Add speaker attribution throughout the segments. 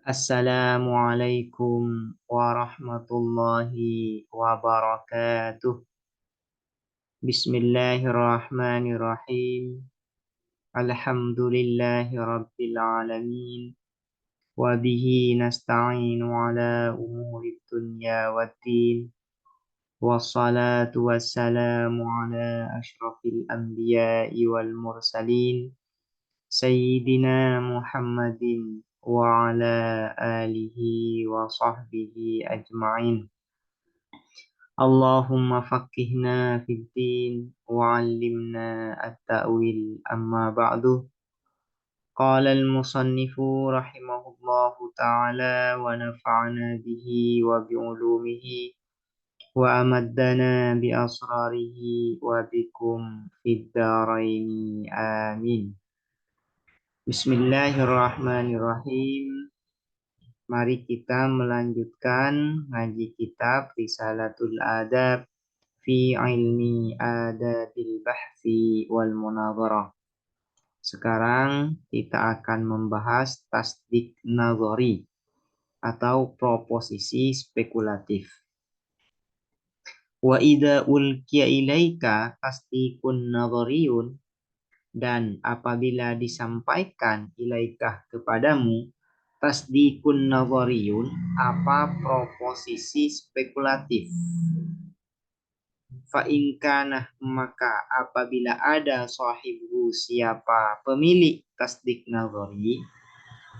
Speaker 1: Assalamualaikum warahmatullahi wabarakatuh. Bismillahirrahmanirrahim. Alhamdulillahi rabbil alamin. Wabihi nasta'inu ala umuri dunya waddin. Wassalatu wassalamu ala ashrafil anbiya'i wal mursalin. Sayyidina Muhammadin wa ala alihi wa sahbihi ajma'in. Allahumma faqihna fid din wa 'allimna at-ta'wil amma ba'du. Qala al-musannifu rahimahullahu ta'ala wa nafa'ana bihi wa bi'ulumihi wa amaddana bi asrarihi wa bikum fid dharaini amin. Bismillahirrahmanirrahim. Mari kita melanjutkan ngaji kitab Risalatul Adab fi ilmi adabil bahsi wal munadharah. Sekarang kita akan membahas tasdik nazari atau proposisi spekulatif. Wa idza ulqiya ilaika tasdikun nazariyun, dan apabila disampaikan ilaikah kepadamu tasdikun nazariyun, apa proposisi spekulatif. Fa'inkana, maka apabila ada sahibu, siapa pemilik tasdik nazari,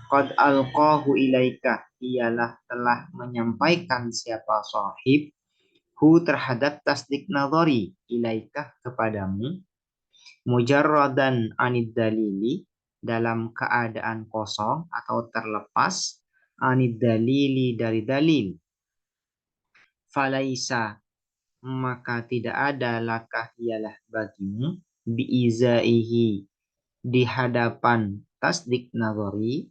Speaker 1: qad alqahu ilaika, ialah telah menyampaikan siapa sahib hu terhadap tasdik nazari ilaika kepadamu, mujarradan anid dalili, dalam keadaan kosong atau terlepas, anid dalili dari dalil, falaisa, maka tidak ada lakah ialah bagimu, biizaihi, di hadapan tasdik nazari,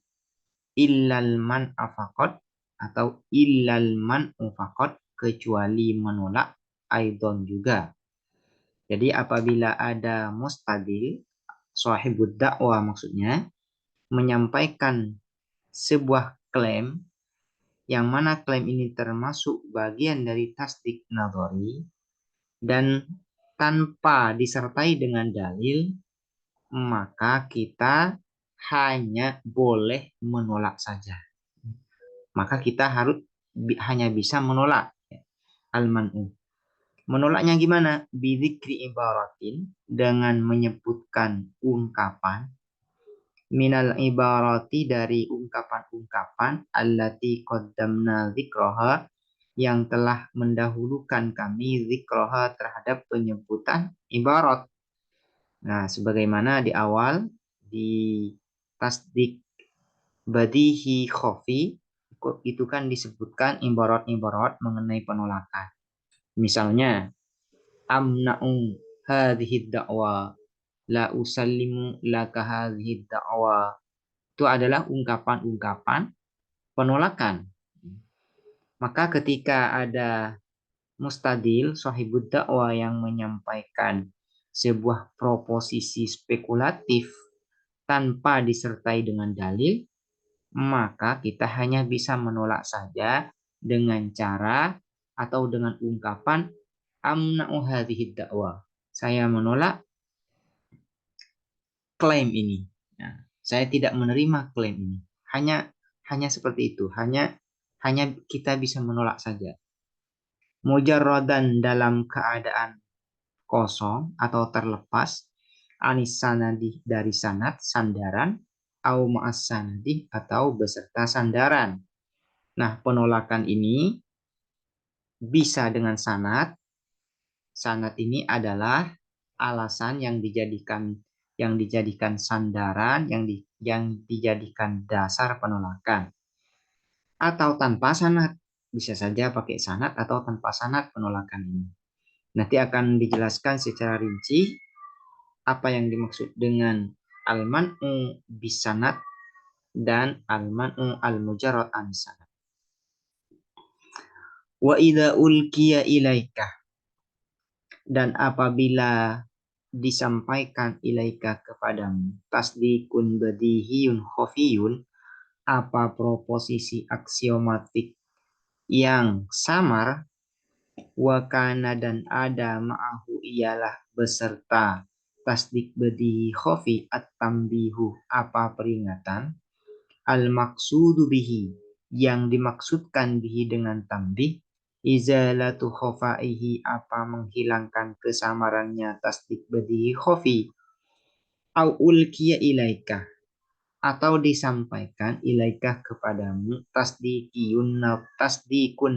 Speaker 1: illal man afakot, atau illal man ufakot, kecuali menolak aidon juga. Jadi apabila ada mustadil, sahibud dakwah maksudnya, menyampaikan sebuah klaim, yang mana klaim ini termasuk bagian dari tasdik nazari, dan tanpa disertai dengan dalil, maka kita hanya boleh menolak saja. Maka kita harus hanya bisa menolak. Al-man'u. Menolaknya gimana? Bidzikri ibaratin, dengan menyebutkan ungkapan, minal ibarati, dari ungkapan-ungkapan, allati qaddamna dzikraha, yang telah mendahulukan kami dzikraha terhadap penyebutan ibarat. Nah, sebagaimana di awal di tasdik badihi khofi itu kan disebutkan ibarat-ibarat mengenai penolakan. Misalnya amna'u hadhihi da'wa, la usallimu laka hadhihi da'wa. Itu adalah ungkapan-ungkapan penolakan. Maka ketika ada mustadil, sahibud dakwah, yang menyampaikan sebuah proposisi spekulatif tanpa disertai dengan dalil, maka kita hanya bisa menolak saja dengan cara atau dengan ungkapan amna'u hadhihi da'wa. Saya menolak klaim ini. Nah, saya tidak menerima klaim ini. Hanya seperti itu. Hanya kita bisa menolak saja. Mujarradan, dalam keadaan kosong atau terlepas, anis sanadi, dari sanad sandaran, au ma'as sanadi, atau beserta sandaran. Nah, penolakan ini bisa dengan sanad. Sanad ini adalah alasan yang dijadikan sandaran, yang dijadikan dasar penolakan. Atau tanpa sanad, bisa saja pakai sanad atau tanpa sanad penolakan ini. Nanti akan dijelaskan secara rinci apa yang dimaksud dengan al-man'u bisanad dan al-man'u al-mujarrad an sanad. Wa idza ulqiya ilaika, dan apabila disampaikan ilaika kepadamu tasdikun badihiyun khafiyun, apa proposisi aksiomatik yang samar, wakana dan ada ma'ahu ialah beserta tasdik bedi khofi at-tambihu apa peringatan, al-maksudu bihi yang dimaksudkan bihi dengan tambih, izalatu khofaihi apa menghilangkan kesamarannya tasdik bedi khofi, au ulkiya ilaika atau disampaikan ilaikah kepadamu tasdikun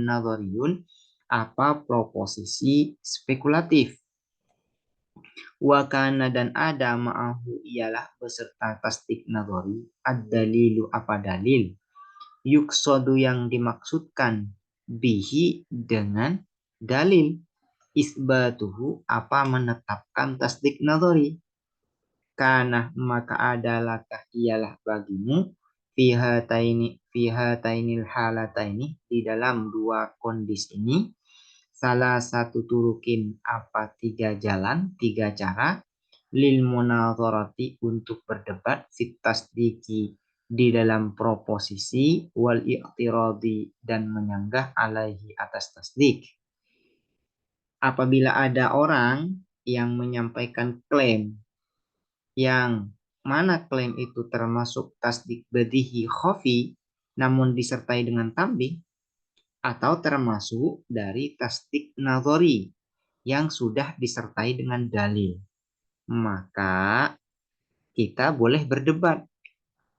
Speaker 1: nadhariyun apa proposisi spekulatif, wakana dan ada ma'ahu ialah beserta tasdik nadhari ad-dalilu apa dalil, yuksodu yang dimaksudkan bihi dengan dalil, isbatuhu apa menetapkan tasdik nadhari, karena maka adalahkah ialah bagimu fiha tainil halataini di dalam dua kondisi ini, salah satu turukin apa tiga jalan tiga cara, lil munadharati untuk berdebat fit tasdiki di dalam proposisi, wal i'tiradi dan menyanggah alaihi atas tasdik. Apabila ada orang yang menyampaikan klaim yang mana klaim itu termasuk tasdik badihi khofi namun disertai dengan tambih, atau termasuk dari tasdik nazari yang sudah disertai dengan dalil, maka kita boleh berdebat,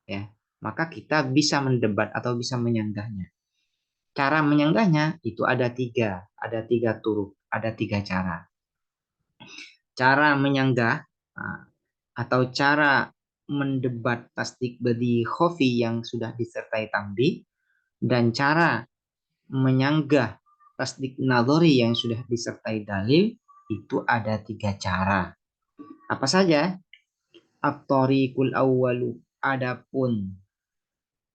Speaker 1: ya. Maka kita bisa mendebat atau bisa menyanggahnya. Cara menyanggahnya itu ada tiga turuk, ada tiga cara. Cara menyanggah atau cara mendebat tasdik badi khofi yang sudah disertai tambih, dan cara menyanggah tasdik nadhari yang sudah disertai dalil, itu ada tiga cara. Apa saja? At-tariqul awwalu, adapun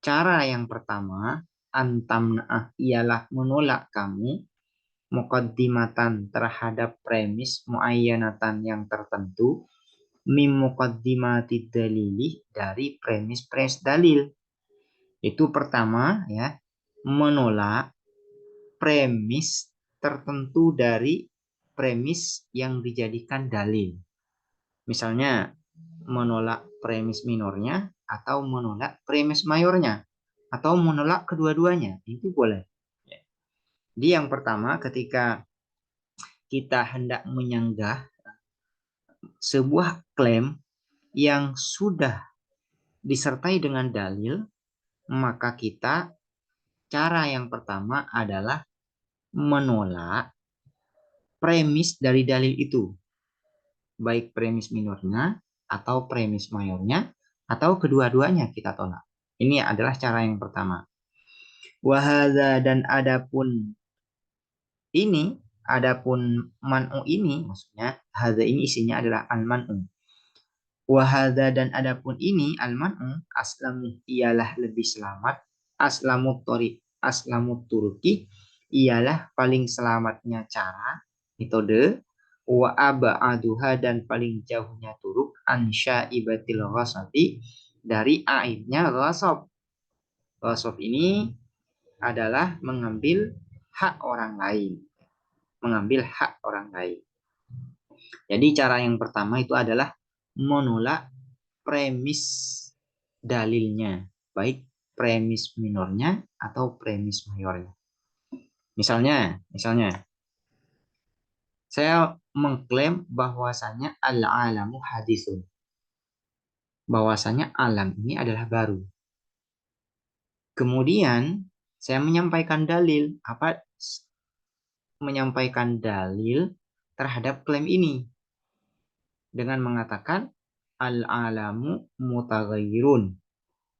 Speaker 1: cara yang pertama, antamna'ah ialah menolak kamu, muqaddimatan terhadap premis muayyanatan yang tertentu, mim muqaddimati dalili dari premis-premis dalil. Itu pertama, ya, menolak premis tertentu dari premis yang dijadikan dalil. Misalnya menolak premis minornya atau menolak premis mayornya atau menolak kedua-duanya, itu boleh. Jadi yang pertama, ketika kita hendak menyanggah sebuah klaim yang sudah disertai dengan dalil, maka kita cara yang pertama adalah menolak premis dari dalil itu, baik premis minornya atau premis mayornya atau kedua-duanya kita tolak. Ini adalah cara yang pertama. Wahada dan adapun man'u ini, maksudnya hadza ini isinya adalah al-man'u. Wahada dan adapun ini al-man'u aslamu ialah lebih selamat, aslamut turuki ialah paling selamatnya cara, metode, wa aba'aduha dan paling jauhnya turuk ansya ibatil ghasabi dari aibnya ghasab. Ghasab ini adalah mengambil hak orang lain. Jadi cara yang pertama itu adalah menolak premis dalilnya, baik premis minornya atau premis mayornya. Misalnya, saya mengklaim bahwasanya al-alamu hadisun. Bahwasanya alam ini adalah baru. Kemudian saya menyampaikan dalil, menyampaikan dalil terhadap klaim ini dengan mengatakan al-alamu mutaghayyirun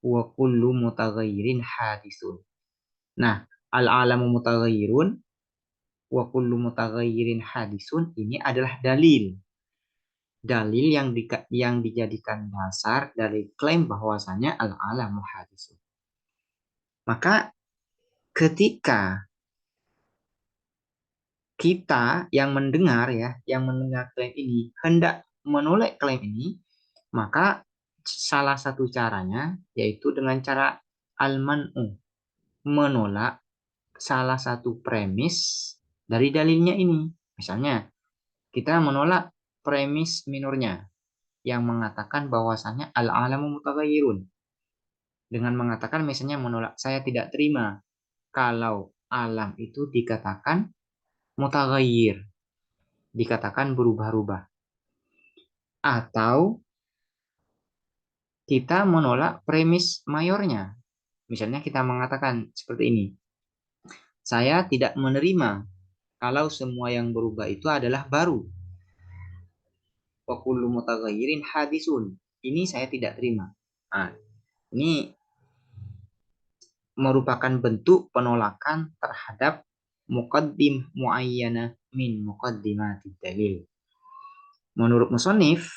Speaker 1: wa kullu mutaghayyirin hadisun. Nah, al-alamu mutaghayyirun wa kullu mutaghayyirin hadisun ini adalah dalil. Dalil yang dijadikan dasar dari klaim bahwasanya al-alamu hadisun. Maka ketika kita yang mendengar klaim ini hendak menolak klaim ini, maka salah satu caranya yaitu dengan cara al-man'u, menolak salah satu premis dari dalilnya ini. Misalnya, kita menolak premis minurnya yang mengatakan bahwasannya al-alamu mutaghayyirun. Dengan mengatakan misalnya menolak, saya tidak terima kalau alam itu dikatakan mutaghayyir, dikatakan berubah-ubah. Atau kita menolak premis mayornya. Misalnya kita mengatakan seperti ini, saya tidak menerima kalau semua yang berubah itu adalah baru. Wa kullu mutaghayyirin hadisun. Ini saya tidak terima. Nah, ini merupakan bentuk penolakan terhadap muqaddim muayyana min muqaddimatid dalil. Menurut musannif,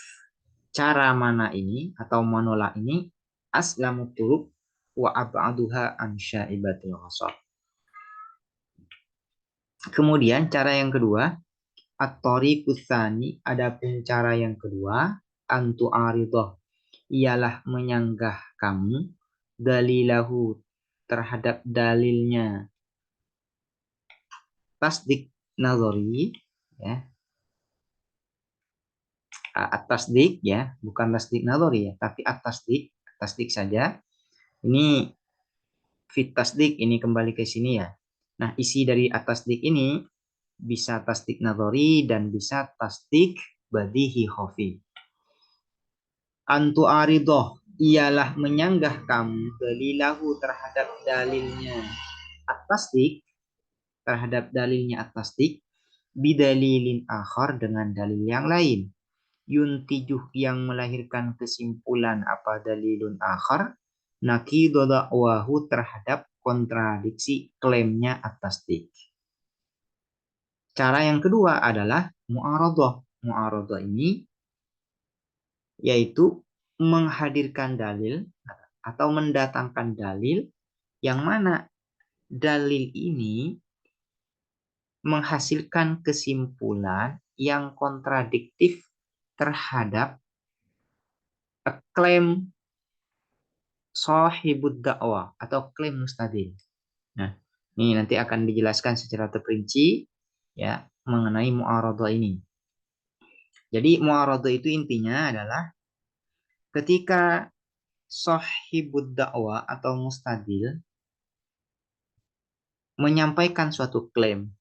Speaker 1: cara mana ini atau menolak ini aslamu turuq wa ab'aduha an syaibatil ghasab. Kemudian cara yang kedua, at-tariqus tsani, adapun cara yang kedua, antu aridah, ialah menyanggah kamu dalilahu, terhadap dalilnya tasdik nazari, ya, at-tasdik ya, bukan tasdik nazari ya, tapi at-tasdik, tasdik saja. Ini fit tasdik, ini kembali ke sini ya. Nah, isi dari at-tasdik ini bisa tasdik nazari dan bisa tasdik badihi khafi. Antu aridoh, ialah menyanggah kamu dalilahu, terhadap dalilnya at-tasdik, terhadap dalilnya at-tasdik, bidalilin akhar, dengan dalil yang lain. Yuntijuh, yang melahirkan kesimpulan apa dalilun akhar, naqidu dakwahu, terhadap kontradiksi klaimnya at-tasdik. Cara yang kedua adalah mu'aradah. Mu'aradah ini yaitu menghadirkan dalil atau mendatangkan dalil yang mana dalil ini menghasilkan kesimpulan yang kontradiktif terhadap klaim sahibud dakwah atau klaim mustadil. Nah, ini nanti akan dijelaskan secara terperinci ya mengenai mu'aradah ini. Jadi mu'aradah itu intinya adalah ketika sahibud dakwah atau mustadil menyampaikan suatu klaim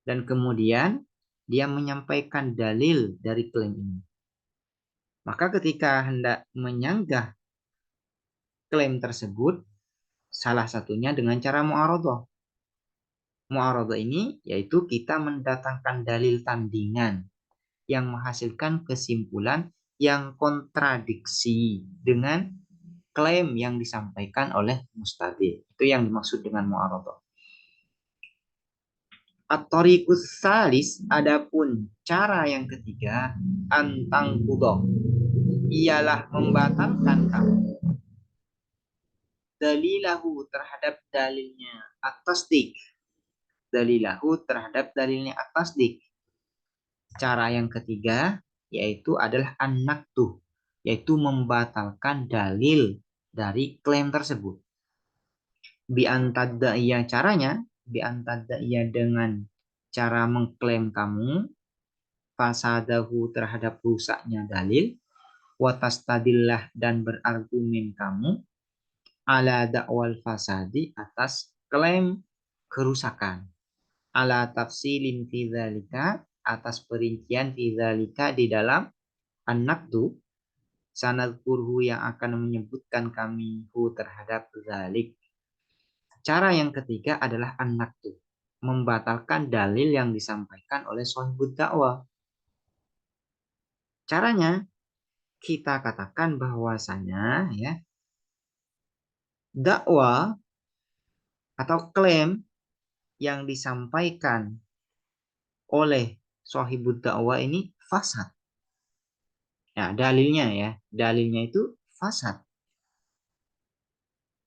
Speaker 1: dan kemudian dia menyampaikan dalil dari klaim ini. Maka ketika hendak menyanggah klaim tersebut, salah satunya dengan cara mu'aradah. Mu'aradah ini yaitu kita mendatangkan dalil tandingan yang menghasilkan kesimpulan yang kontradiksi dengan klaim yang disampaikan oleh mustadil. Itu yang dimaksud dengan mu'aradah. At-tariqus salis, adapun cara yang ketiga, antang kudoh, ialah membatalkan kamu dalilahu, terhadap dalilnya at-tasdik, dalilahu, terhadap dalilnya at-tasdik. Cara yang ketiga yaitu adalah an-naktuh, yaitu membatalkan dalil dari klaim tersebut. Biantadaiya, caranya biantadaiya, dengan cara mengklaim kamu fasadahu, terhadap rusaknya dalil, watastadillah, dan berargumen kamu ala dakwal fasadi, atas klaim kerusakan, ala tafsilin fi dzalika, atas perincian fi dzalika, di dalam an-naqdu, sanadkurhu, yang akan menyebutkan kami hu, terhadap dzalik. Cara yang ketiga adalah an-naqdu, membatalkan dalil yang disampaikan oleh shahibud dakwah. Caranya kita katakan bahwasanya ya, dakwah atau klaim yang disampaikan oleh shahibud dakwah ini fasad. Ya, dalilnya itu fasad.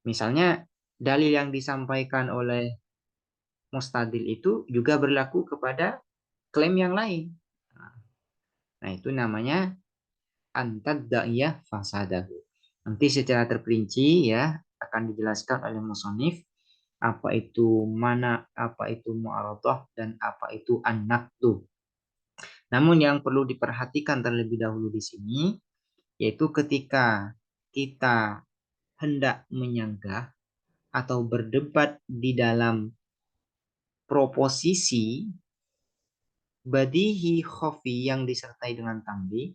Speaker 1: Misalnya dalil yang disampaikan oleh mustadil itu juga berlaku kepada klaim yang lain. Nah, itu namanya antad da'iyah fasadahu. Nanti secara terperinci ya akan dijelaskan oleh musonif apa itu mana, apa itu mu'aradhah, dan apa itu an-naqdu. Namun yang perlu diperhatikan terlebih dahulu di sini yaitu ketika kita hendak menyanggah atau berdebat di dalam proposisi badihi khofi yang disertai dengan tambi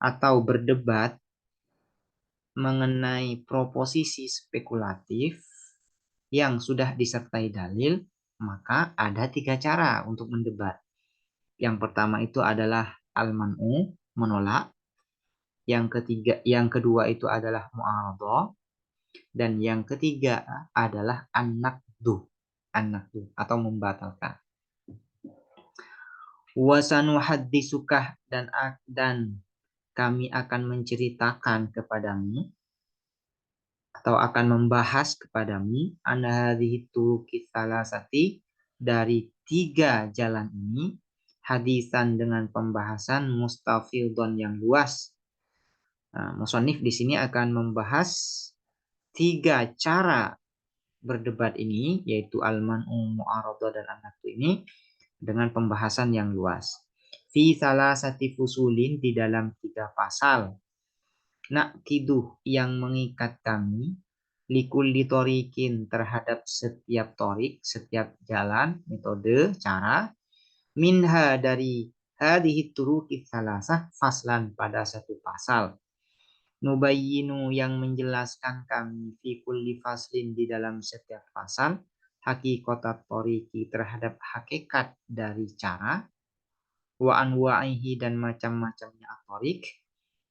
Speaker 1: atau berdebat mengenai proposisi spekulatif yang sudah disertai dalil, maka ada 3 cara untuk mendebat. Yang pertama itu adalah al-man'u, menolak. Yang kedua itu adalah mu'aradhah, dan yang ketiga adalah an-naqdu, atau membatalkan. Wasanuhaddisukah, dan kami akan menceritakan kepadamu atau akan membahas kepadamu an hadhihi turuqi salasati, dari 3 jalan ini, hadisan dengan pembahasan mustafidon yang luas. Nah, musannif di sini akan membahas 3 cara berdebat ini, yaitu al-man'u, mu'aradhah, dan an-naqdu ini dengan pembahasan yang luas. Fi salasati fusulin, di dalam 3 pasal. Naqiduh, yang mengikat kami, likulli thoriqin, terhadap setiap thorik, setiap jalan, metode, cara, minha, dari hadhihi turuqi salasah, faslan, pada satu pasal. Nubayyinu, yang menjelaskan kami, fi kulli faslin, di dalam setiap pasal, hakikotat thoriqi, terhadap hakikat dari cara, wa anwa'ihi, dan macam-macamnya at-thoriq,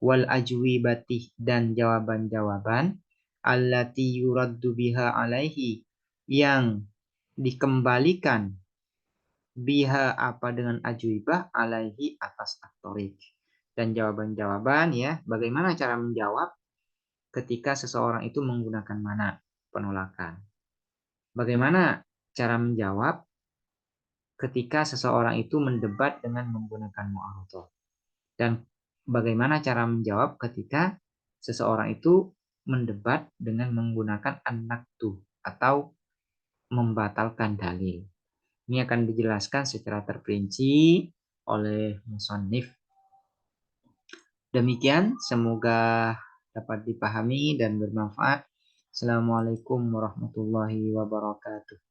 Speaker 1: wal ajwibati, dan jawaban-jawaban, allati yuraddu biha alaihi, yang dikembalikan, biha, apa, dengan ajwibah, alaihi, atas at-thoriq. Dan jawaban-jawaban, ya, bagaimana cara menjawab ketika seseorang itu menggunakan mana, penolakan. Bagaimana cara menjawab ketika seseorang itu mendebat dengan menggunakan mu'aradhah. Dan bagaimana cara menjawab ketika seseorang itu mendebat dengan menggunakan an-naqdu atau membatalkan dalil. Ini akan dijelaskan secara terperinci oleh musannif. Demikian, semoga dapat dipahami dan bermanfaat. Assalamualaikum warahmatullahi wabarakatuh.